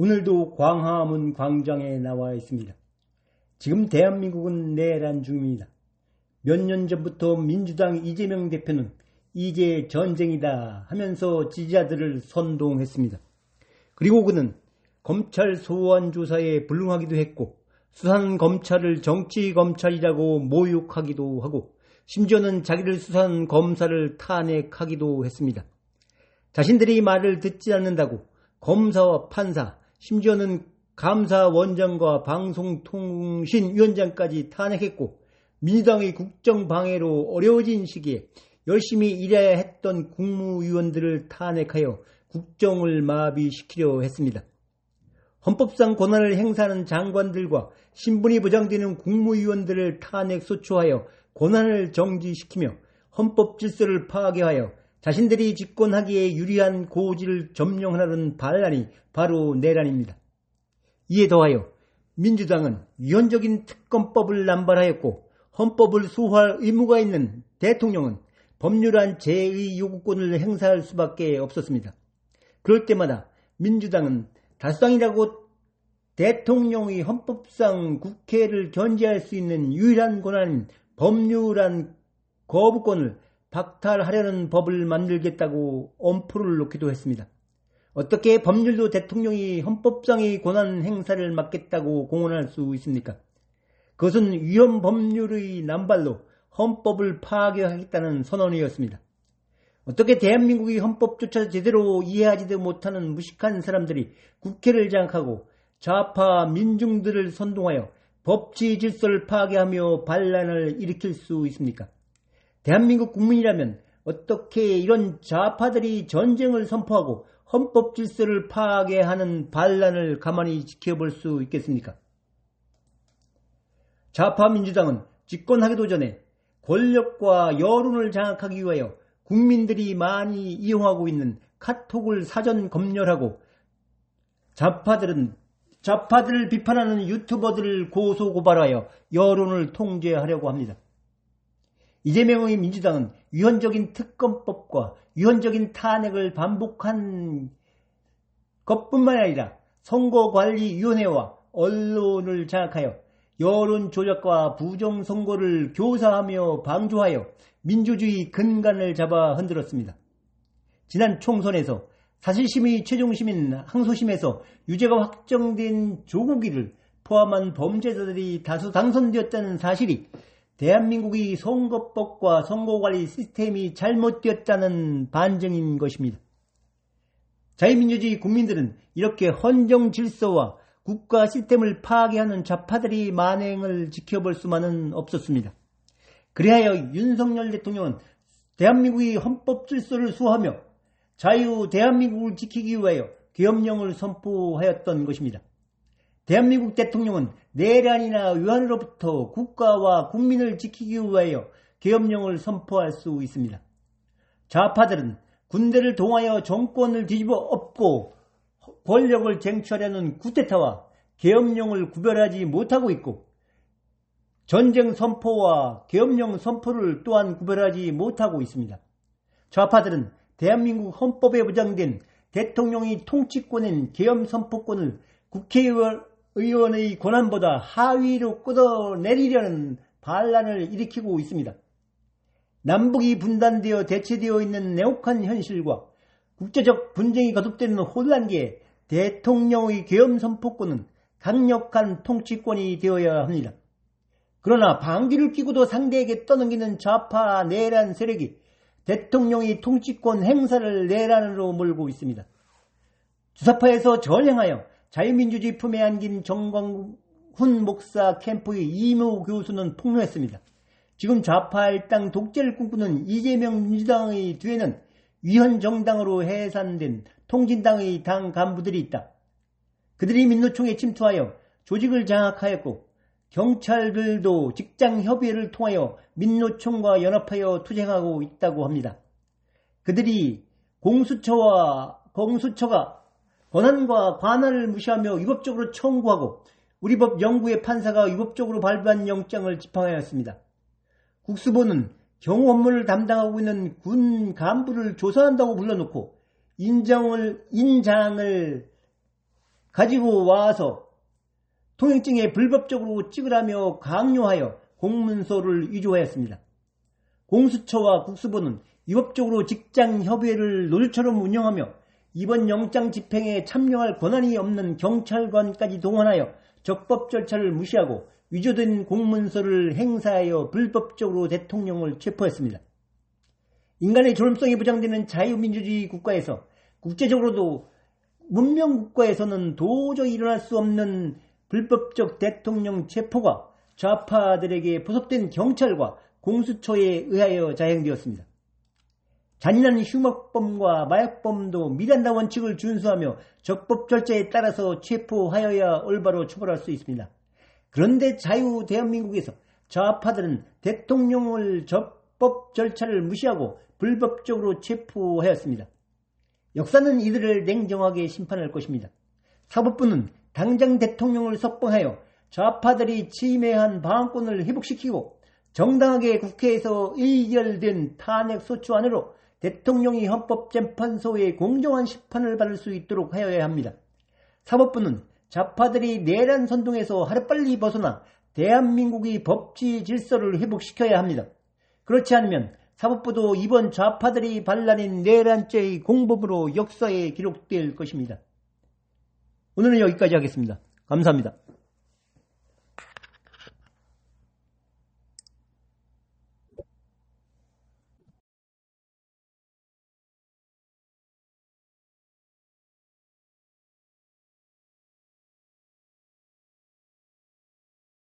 오늘도 광화문 광장에 나와 있습니다. 지금 대한민국은 내란 중입니다. 몇 년 전부터 민주당 이재명 대표는 이제 전쟁이다 하면서 지지자들을 선동했습니다. 그리고 그는 검찰 소환 조사에 불응하기도 했고 수사한 검찰을 정치검찰이라고 모욕하기도 하고 심지어는 자기를 수사한 검사를 탄핵하기도 했습니다. 자신들이 말을 듣지 않는다고 검사와 판사, 심지어는 감사원장과 방송통신위원장까지 탄핵했고 민주당의 국정방해로 어려워진 시기에 열심히 일해야 했던 국무위원들을 탄핵하여 국정을 마비시키려 했습니다. 헌법상 권한을 행사하는 장관들과 신분이 보장되는 국무위원들을 탄핵소추하여 권한을 정지시키며 헌법 질서를 파괴하여 자신들이 집권하기에 유리한 고지를 점령하려는 반란이 바로 내란입니다. 이에 더하여 민주당은 위헌적인 특검법을 남발하였고 헌법을 수호할 의무가 있는 대통령은 법률안 제의 요구권을 행사할 수밖에 없었습니다. 그럴 때마다 민주당은 다수당이라고 대통령이 헌법상 국회를 견제할 수 있는 유일한 권한인 법률안 거부권을 박탈하려는 법을 만들겠다고 엄포를 놓기도 했습니다. 어떻게 법률도 대통령이 헌법상의 권한 행사를 막겠다고 공언할 수 있습니까? 그것은 위헌 법률의 남발로 헌법을 파괴하겠다는 선언이었습니다. 어떻게 대한민국의 헌법조차 제대로 이해하지도 못하는 무식한 사람들이 국회를 장악하고 좌파 민중들을 선동하여 법치 질서를 파괴하며 반란을 일으킬 수 있습니까? 대한민국 국민이라면 어떻게 이런 좌파들이 전쟁을 선포하고 헌법 질서를 파괴하는 반란을 가만히 지켜볼 수 있겠습니까? 좌파 민주당은 집권하기도 전에 권력과 여론을 장악하기 위하여 국민들이 많이 이용하고 있는 카톡을 사전 검열하고 좌파들을 비판하는 유튜버들을 고소고발하여 여론을 통제하려고 합니다. 이재명의 민주당은 위헌적인 특검법과 위헌적인 탄핵을 반복한 것뿐만 아니라 선거관리위원회와 언론을 장악하여 여론 조작과 부정선거를 교사하며 방조하여 민주주의 근간을 잡아 흔들었습니다. 지난 총선에서 사실심의 최종심인 항소심에서 유죄가 확정된 조국이를 포함한 범죄자들이 다수 당선되었다는 사실이 대한민국의 선거법과 선거관리 시스템이 잘못되었다는 반증인 것입니다. 자유민주주의 국민들은 이렇게 헌정 질서와 국가 시스템을 파괴하는 좌파들이 만행을 지켜볼 수만은 없었습니다. 그리하여 윤석열 대통령은 대한민국의 헌법 질서를 수호하며 자유 대한민국을 지키기 위하여 계엄령을 선포하였던 것입니다. 대한민국 대통령은 내란이나 위헌으로부터 국가와 국민을 지키기 위하여 계엄령을 선포할 수 있습니다. 좌파들은 군대를 동하여 정권을 뒤집어 엎고 권력을 쟁취하려는 쿠데타와 계엄령을 구별하지 못하고 있고 전쟁 선포와 계엄령 선포를 또한 구별하지 못하고 있습니다. 좌파들은 대한민국 헌법에 보장된 대통령이 통치권인 계엄 선포권을 국회의원의 권한보다 하위로 끌어내리려는 반란을 일으키고 있습니다. 남북이 분단되어 대체되어 있는 냉혹한 현실과 국제적 분쟁이 거듭되는 혼란기에 대통령의 계엄 선포권은 강력한 통치권이 되어야 합니다. 그러나 방귀를 뀌고도 상대에게 떠넘기는 좌파 내란 세력이 대통령의 통치권 행사를 내란으로 몰고 있습니다. 주사파에서 전행하여 자유민주주의 품에 안긴 정광훈 목사 캠프의 이모 교수는 폭로했습니다. 지금 좌파 일당 독재를 꿈꾸는 이재명 민주당의 뒤에는 위헌정당으로 해산된 통진당의 당 간부들이 있다. 그들이 민노총에 침투하여 조직을 장악하였고 경찰들도 직장협의회를 통하여 민노총과 연합하여 투쟁하고 있다고 합니다. 그들이 공수처가 권한과 관할을 무시하며 위법적으로 청구하고 우리 법 영구의 판사가 위법적으로 발부한 영장을 집행하였습니다. 국수본은 경호 업무를 담당하고 있는 군 간부를 조사한다고 불러놓고 인장을 가지고 와서 통행증에 불법적으로 찍으라며 강요하여 공문서를 위조하였습니다. 공수처와 국수본은 위법적으로 직장협의회를 노조처럼 운영하며 이번 영장 집행에 참여할 권한이 없는 경찰관까지 동원하여 적법 절차를 무시하고 위조된 공문서를 행사하여 불법적으로 대통령을 체포했습니다. 인간의 존엄성이 보장되는 자유민주주의 국가에서 국제적으로도 문명국가에서는 도저히 일어날 수 없는 불법적 대통령 체포가 좌파들에게 보섭된 경찰과 공수처에 의하여 자행되었습니다. 잔인한 흉악범과 마약범도 미란다 원칙을 준수하며 적법 절차에 따라서 체포하여야 올바로 처벌할 수 있습니다. 그런데 자유 대한민국에서 좌파들은 대통령을 적법 절차를 무시하고 불법적으로 체포하였습니다. 역사는 이들을 냉정하게 심판할 것입니다. 사법부는 당장 대통령을 석방하여 좌파들이 침해한 방어권을 회복시키고 정당하게 국회에서 의결된 탄핵소추안으로 대통령이 헌법재판소의 공정한 심판을 받을 수 있도록 하여야 합니다. 사법부는 좌파들이 내란 선동에서 하루빨리 벗어나 대한민국의 법치 질서를 회복시켜야 합니다. 그렇지 않으면 사법부도 이번 좌파들이 발라낸 내란죄의 공범으로 역사에 기록될 것입니다. 오늘은 여기까지 하겠습니다. 감사합니다.